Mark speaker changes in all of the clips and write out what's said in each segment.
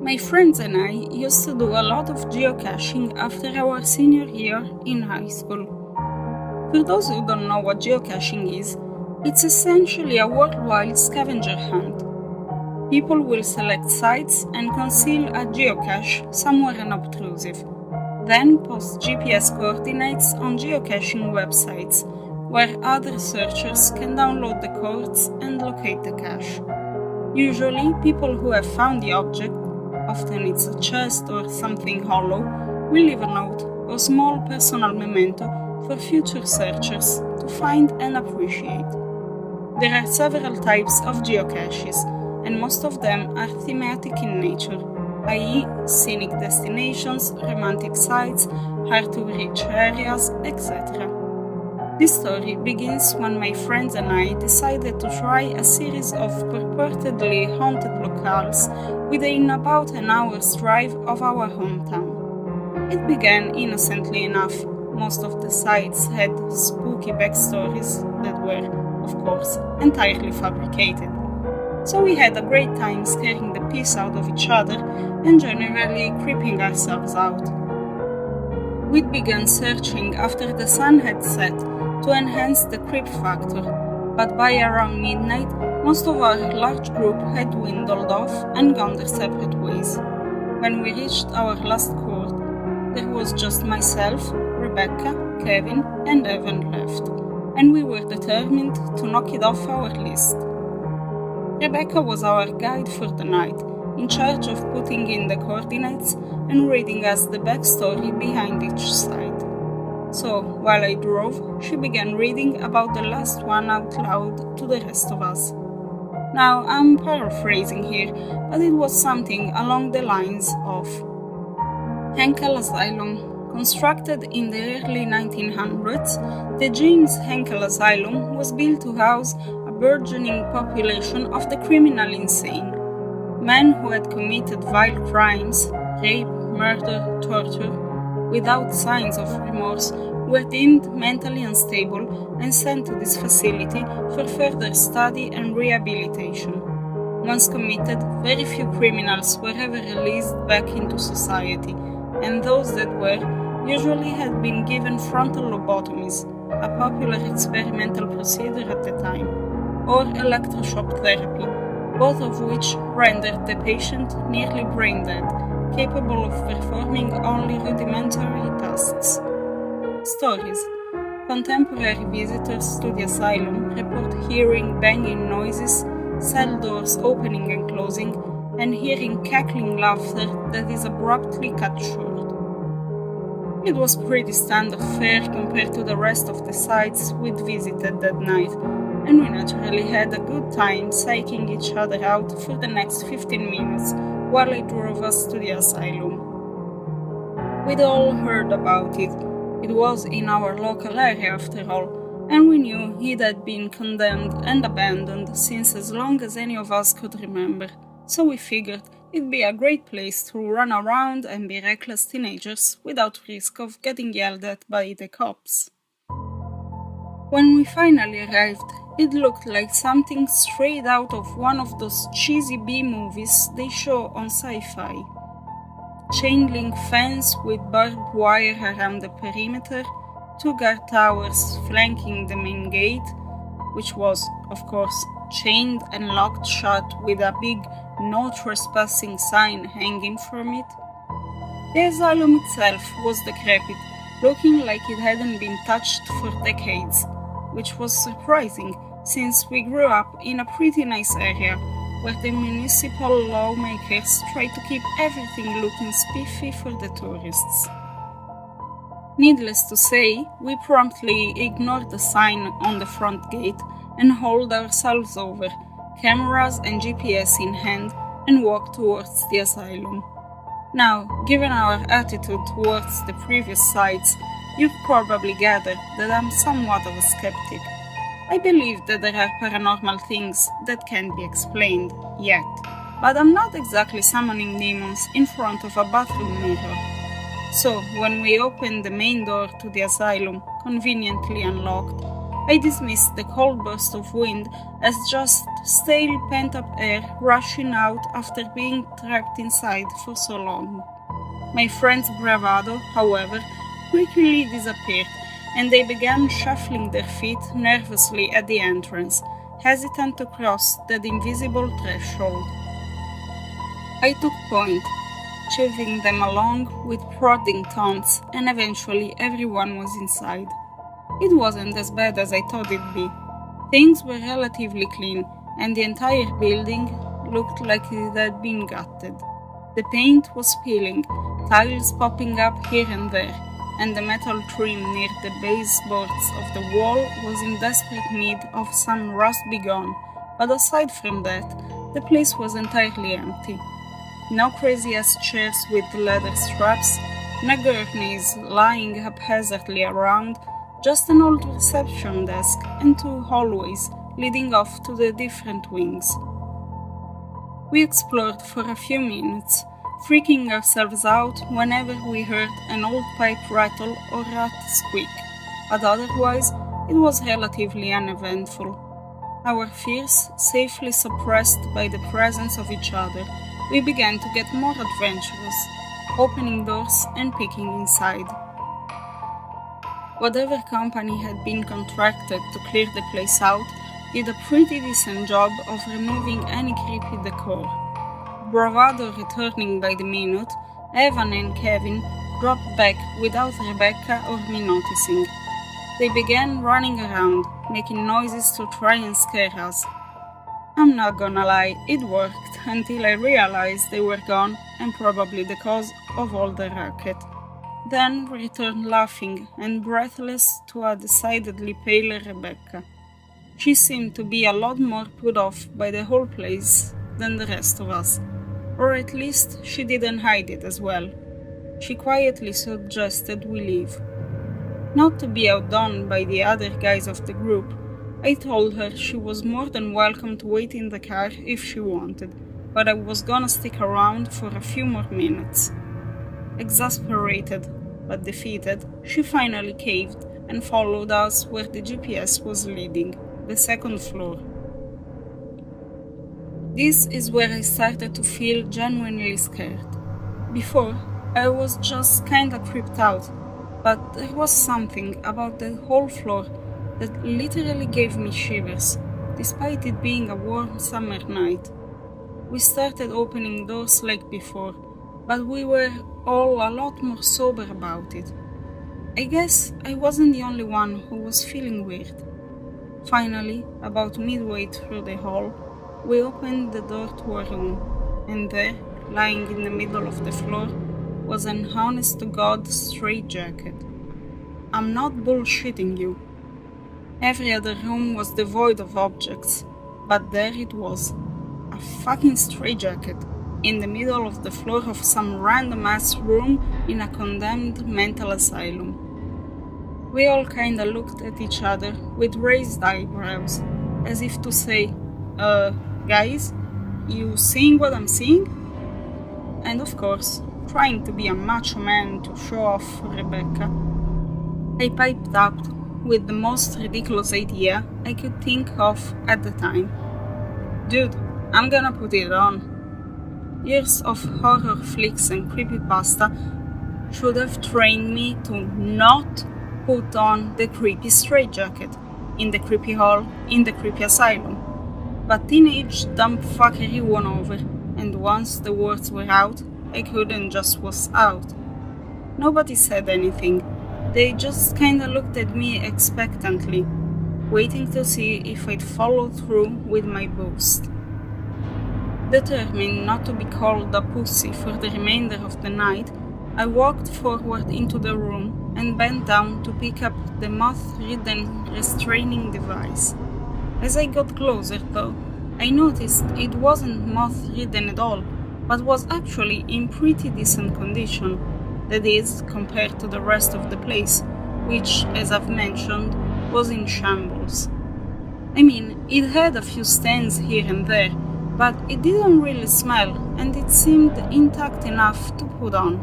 Speaker 1: My friends and I used to do a lot of geocaching after our senior year in high school. For those who don't know what geocaching is, it's essentially a worldwide scavenger hunt. People will select sites and conceal a geocache somewhere unobtrusive, then post GPS coordinates on geocaching websites where other searchers can download the codes and locate the cache. Usually, people who have found the object, often it's a chest or something hollow, will leave a note or small personal memento for future searchers to find and appreciate. There are several types of geocaches, and most of them are thematic in nature, i.e. scenic destinations, romantic sites, hard-to-reach areas, etc. This story begins when my friends and I decided to try a series of purportedly haunted locales within about an hour's drive of our hometown. It began innocently enough. Most of the sites had spooky backstories that were, of course, entirely fabricated. So we had a great time scaring the piss out of each other and generally creeping ourselves out. We'd begun searching after the sun had set to enhance the creep factor, but by around midnight, most of our large group had dwindled off and gone their separate ways. When we reached our last court, there was just myself, Rebecca, Kevin, and Evan left, and we were determined to knock it off our list. Rebecca was our guide for the night, in charge of putting in the coordinates and reading us the backstory behind each site. So, while I drove, she began reading about the last one out loud to the rest of us. Now, I'm paraphrasing here, but it was something along the lines of Henkel Asylum. Constructed in the early 1900s, the James Henkel Asylum was built to house a burgeoning population of the criminal insane. Men who had committed vile crimes, rape, murder, torture, without signs of remorse, were deemed mentally unstable and sent to this facility for further study and rehabilitation. Once committed, very few criminals were ever released back into society, and those that were usually had been given frontal lobotomies, a popular experimental procedure at the time, or electroshock therapy, both of which rendered the patient nearly brain dead, capable of performing only rudimentary tasks. Stories. Contemporary visitors to the asylum report hearing banging noises, cell doors opening and closing, and hearing cackling laughter that is abruptly cut short. It was pretty standard fare compared to the rest of the sites we'd visited that night, and we naturally had a good time psyching each other out for the next 15 minutes while I drove us to the asylum. We'd all heard about it. It was in our local area after all, and we knew it had been condemned and abandoned since as long as any of us could remember, so we figured it'd be a great place to run around and be reckless teenagers without risk of getting yelled at by the cops. When we finally arrived, it looked like something straight out of one of those cheesy B-movies they show on sci-fi. Chain-link fence with barbed wire around the perimeter, 2 guard towers flanking the main gate, which was, of course, chained and locked shut with a big "No Trespassing" sign hanging from it. The asylum itself was decrepit, looking like it hadn't been touched for decades, which was surprising since we grew up in a pretty nice area where the municipal lawmakers try to keep everything looking spiffy for the tourists. Needless to say, we promptly ignored the sign on the front gate and hauled ourselves over, cameras and GPS in hand, and walked towards the asylum. Now, given our attitude towards the previous sites, you've probably gathered that I'm somewhat of a skeptic. I believe that there are paranormal things that can't be explained, yet, but I'm not exactly summoning demons in front of a bathroom mirror. So, when we opened the main door to the asylum, conveniently unlocked, I dismissed the cold burst of wind as just stale pent-up air rushing out after being trapped inside for so long. My friend's bravado, however, quickly disappeared, and they began shuffling their feet nervously at the entrance, hesitant to cross that invisible threshold. I took point, chivvying them along with prodding taunts, and eventually everyone was inside. It wasn't as bad as I thought it'd be. Things were relatively clean, and the entire building looked like it had been gutted. The paint was peeling, tiles popping up here and there, and the metal trim near the baseboards of the wall was in desperate need of some rust begone, but aside from that, the place was entirely empty. No crazy-ass chairs with leather straps, no gurneys lying haphazardly around, just an old reception desk and 2 hallways leading off to the different wings. We explored for a few minutes, freaking ourselves out whenever we heard an old pipe rattle or rat squeak, but otherwise it was relatively uneventful. Our fears safely suppressed by the presence of each other, we began to get more adventurous, opening doors and peeking inside. Whatever company had been contracted to clear the place out did a pretty decent job of removing any creepy decor. Bravado returning by the minute, Evan and Kevin dropped back without Rebecca or me noticing. They began running around, making noises to try and scare us. I'm not gonna lie, it worked until I realized they were gone and probably the cause of all the racket. Then returned laughing and breathless to a decidedly paler Rebecca. She seemed to be a lot more put off by the whole place than the rest of us, or at least she didn't hide it as well. She quietly suggested we leave. Not to be outdone by the other guys of the group, I told her she was more than welcome to wait in the car if she wanted, but I was gonna stick around for a few more minutes. Exasperated but defeated, she finally caved and followed us where the GPS was leading, the 2nd floor. This is where I started to feel genuinely scared. Before, I was just kinda creeped out, but there was something about the whole floor that literally gave me shivers, despite it being a warm summer night. We started opening doors like before, but we were all a lot more sober about it. I guess I wasn't the only one who was feeling weird. Finally, about midway through the hall, we opened the door to a room, and there, lying in the middle of the floor, was an honest-to-God straitjacket. I'm not bullshitting you. Every other room was devoid of objects, but there it was. A fucking straitjacket, in the middle of the floor of some random-ass room in a condemned mental asylum. We all kinda looked at each other with raised eyebrows, as if to say, guys, you seeing what I'm seeing? And of course, trying to be a macho man to show off for Rebecca, I piped up with the most ridiculous idea I could think of at the time. Dude, I'm gonna put it on. Years of horror flicks and creepypasta should have trained me to not put on the creepy straitjacket in the creepy hall, in the creepy asylum. But teenage dumb fuckery won over, and once the words were out, I couldn't just was out. Nobody said anything. They just kinda looked at me expectantly, waiting to see if I'd follow through with my boast. Determined not to be called a pussy for the remainder of the night, I walked forward into the room and bent down to pick up the moth-ridden restraining device. As I got closer, though, I noticed it wasn't moth-ridden at all, but was actually in pretty decent condition, that is, compared to the rest of the place, which, as I've mentioned, was in shambles. I mean, it had a few stains here and there, but it didn't really smell, and it seemed intact enough to put on.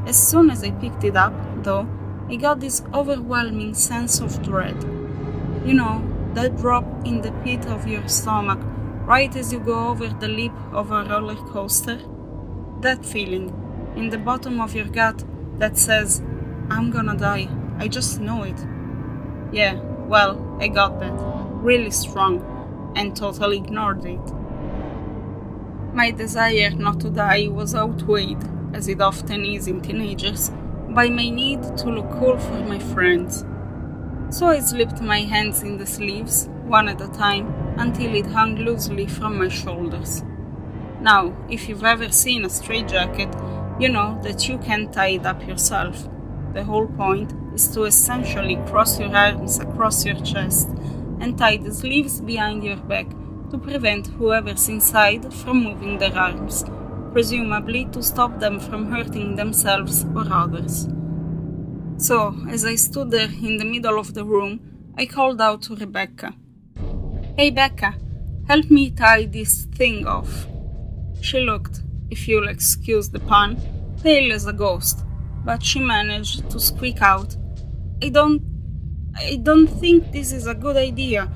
Speaker 1: As soon as I picked it up, though, I got this overwhelming sense of dread. You know, that drop in the pit of your stomach, right as you go over the lip of a roller coaster? That feeling, in the bottom of your gut, that says, I'm gonna die, I just know it. Yeah, well, I got that, really strong, and totally ignored it. My desire not to die was outweighed, as it often is in teenagers, by my need to look cool for my friends. So I slipped my hands in the sleeves, one at a time, until it hung loosely from my shoulders. Now, if you've ever seen a straitjacket, you know that you can't tie it up yourself. The whole point is to essentially cross your arms across your chest and tie the sleeves behind your back to prevent whoever's inside from moving their arms, presumably to stop them from hurting themselves or others. So, as I stood there in the middle of the room, I called out to Rebecca. Hey Becca, help me tie this thing off. She looked, if you'll excuse the pun, pale as a ghost, but she managed to squeak out, I don't think this is a good idea.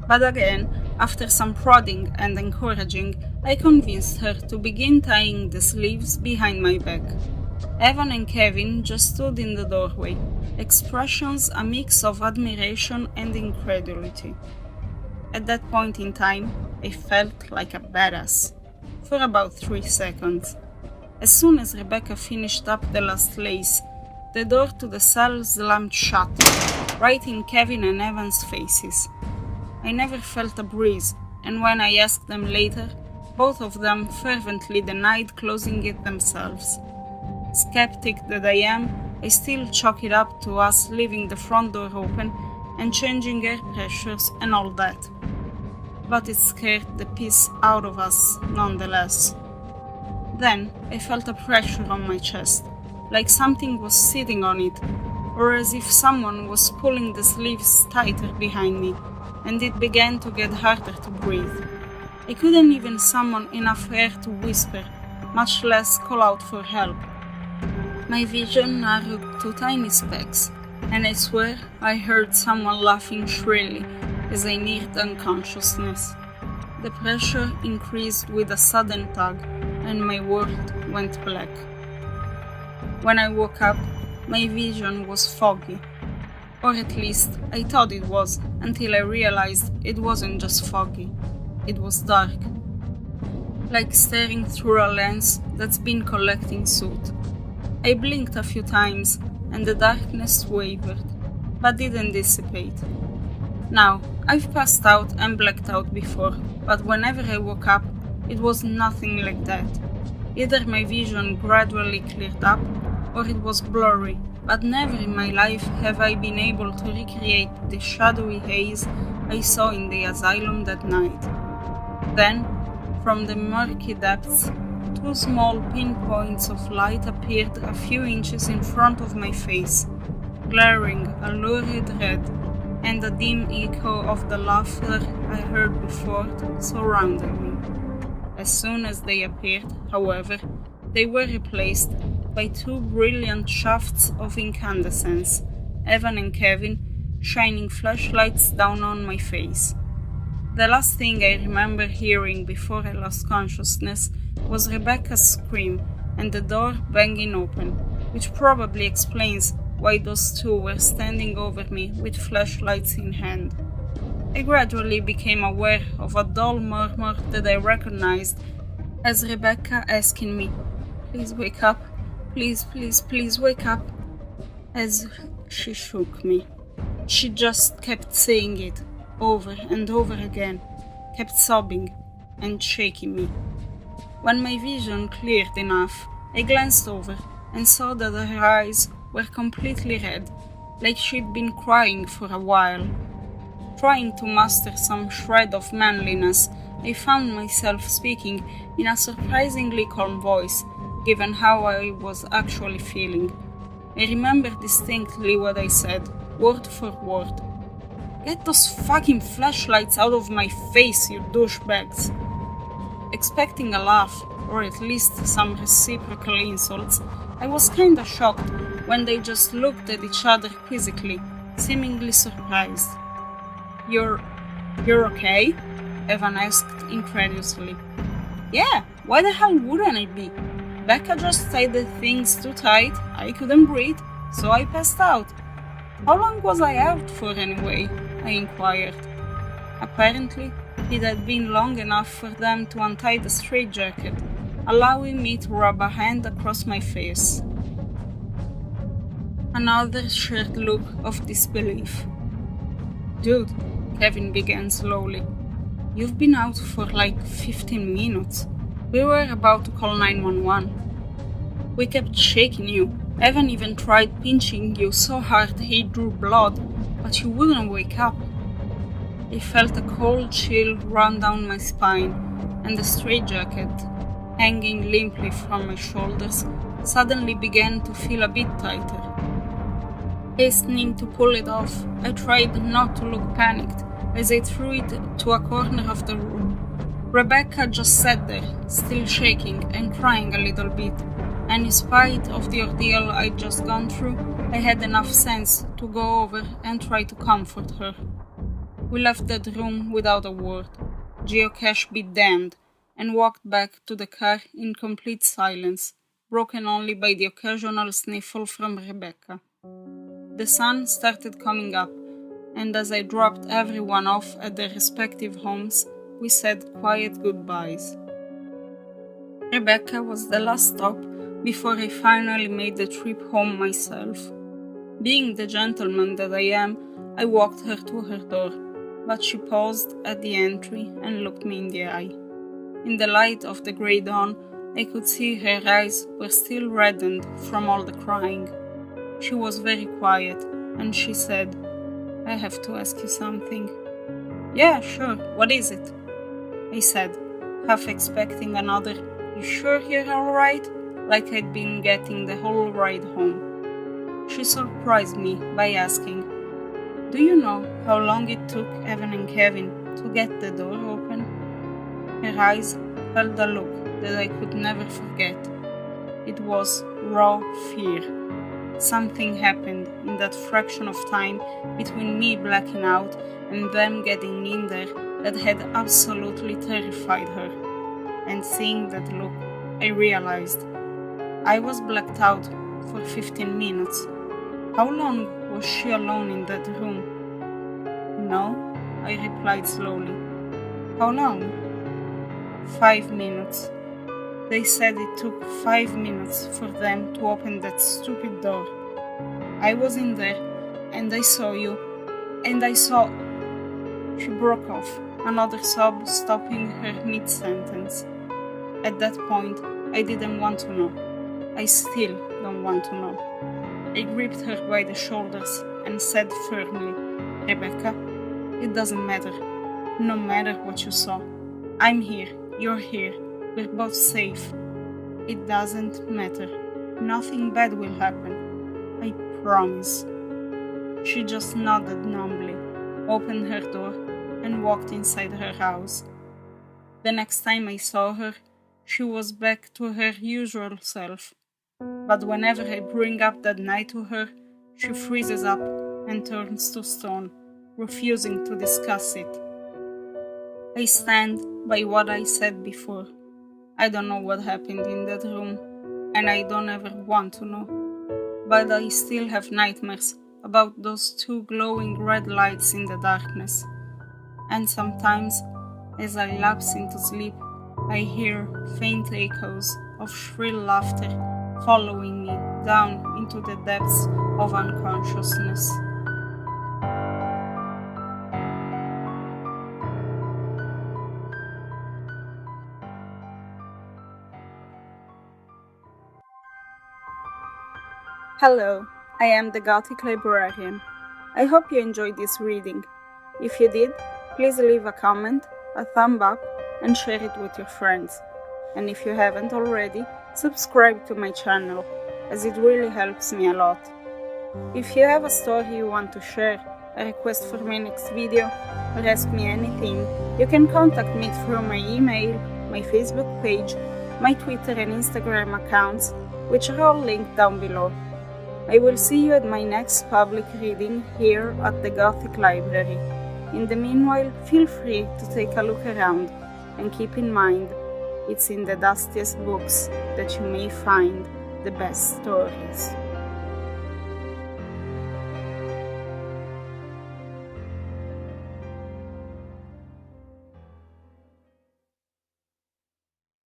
Speaker 1: But again, after some prodding and encouraging, I convinced her to begin tying the sleeves behind my back. Evan and Kevin just stood in the doorway, expressions a mix of admiration and incredulity. At that point in time, I felt like a badass. For about 3 seconds. As soon as Rebecca finished up the last lace, the door to the cell slammed shut, right in Kevin and Evan's faces. I never felt a breeze, and when I asked them later, both of them fervently denied closing it themselves. Skeptic that I am, I still chalk it up to us leaving the front door open and changing air pressures and all that. But it scared the piss out of us nonetheless. Then I felt a pressure on my chest, like something was sitting on it, or as if someone was pulling the sleeves tighter behind me, and it began to get harder to breathe. I couldn't even summon enough air to whisper, much less call out for help. My vision narrowed to tiny specks, and I swear I heard someone laughing shrilly as I neared unconsciousness. The pressure increased with a sudden tug, and my world went black. When I woke up, my vision was foggy. Or at least, I thought it was, until I realized it wasn't just foggy. It was dark. Like staring through a lens that's been collecting soot. I blinked a few times, and the darkness wavered, but didn't dissipate. Now, I've passed out and blacked out before, but whenever I woke up, it was nothing like that. Either my vision gradually cleared up, or it was blurry, but never in my life have I been able to recreate the shadowy haze I saw in the asylum that night. Then, from the murky depths, 2 small pinpoints of light appeared a few inches in front of my face, glaring a lurid red, and a dim echo of the laughter I heard before surrounded me. As soon as they appeared, however, they were replaced by 2 brilliant shafts of incandescence, Evan and Kevin, shining flashlights down on my face. The last thing I remember hearing before I lost consciousness was Rebecca's scream and the door banging open, which probably explains why those 2 were standing over me with flashlights in hand. I gradually became aware of a dull murmur that I recognized as Rebecca asking me, "Please wake up, please, please, please wake up," as she shook me. She just kept saying it over and over again, kept sobbing and shaking me. When my vision cleared enough, I glanced over and saw that her eyes were completely red, like she'd been crying for a while. Trying to muster some shred of manliness, I found myself speaking in a surprisingly calm voice, given how I was actually feeling. I remember distinctly what I said, word for word. "Get those fucking flashlights out of my face, you douchebags!" Expecting a laugh, or at least some reciprocal insults, I was kinda shocked when they just looked at each other quizzically, seemingly surprised. You're okay? Evan asked incredulously. Yeah, why the hell wouldn't I be? Becca just tied the things too tight, I couldn't breathe, so I passed out. How long was I out for anyway? I inquired. Apparently, it had been long enough for them to untie the straitjacket, allowing me to rub a hand across my face. Another shared look of disbelief. Dude, Kevin began slowly. You've been out for like 15 minutes. We were about to call 911. We kept shaking you. Evan even tried pinching you so hard he drew blood, but you wouldn't wake up. I felt a cold chill run down my spine, and the straitjacket, hanging limply from my shoulders, suddenly began to feel a bit tighter. Hastening to pull it off, I tried not to look panicked as I threw it to a corner of the room. Rebecca just sat there, still shaking and crying a little bit, and in spite of the ordeal I'd just gone through, I had enough sense to go over and try to comfort her. We left that room without a word, geocache be damned, and walked back to the car in complete silence, broken only by the occasional sniffle from Rebecca. The sun started coming up, and as I dropped everyone off at their respective homes, we said quiet goodbyes. Rebecca was the last stop before I finally made the trip home myself. Being the gentleman that I am, I walked her to her door, but she paused at the entry and looked me in the eye. In the light of the grey dawn, I could see her eyes were still reddened from all the crying. She was very quiet, and she said, I have to ask you something. Yeah, sure, what is it? I said, half expecting another, you sure you're alright? Like I'd been getting the whole ride home. She surprised me by asking, do you know how long it took Evan and Kevin to get the door open? Her eyes held a look that I could never forget. It was raw fear. Something happened in that fraction of time between me blacking out and them getting in there that had absolutely terrified her. And seeing that look, I realized I was blacked out for 15 minutes. How long was she alone in that room? No, I replied slowly. How long? 5 minutes. They said it took 5 minutes for them to open that stupid door. I was in there, and I saw you, and I saw... She broke off, another sob stopping her mid-sentence. At that point, I didn't want to know. I still don't want to know. I gripped her by the shoulders and said firmly, Rebecca, it doesn't matter. No matter what you saw. I'm here, you're here. We're both safe. It doesn't matter. Nothing bad will happen. I promise. She just nodded numbly, opened her door, and walked inside her house. The next time I saw her, she was back to her usual self. But whenever I bring up that night to her, she freezes up and turns to stone, refusing to discuss it. I stand by what I said before. I don't know what happened in that room, and I don't ever want to know. But I still have nightmares about those two glowing red lights in the darkness. And sometimes, as I lapse into sleep, I hear faint echoes of shrill laughter following me down into the depths of unconsciousness. Hello, I am the Gothic Librarian. I hope you enjoyed this reading. If you did, please leave a comment, a thumb up, and share it with your friends. And if you haven't already, subscribe to my channel, as it really helps me a lot. If you have a story you want to share, a request for my next video, or ask me anything, you can contact me through my email, my Facebook page, my Twitter and Instagram accounts, which are all linked down below. I will see you at my next public reading here at the Gothic Library. In the meanwhile, feel free to take a look around and keep in mind it's in the dustiest books that you may find the best stories.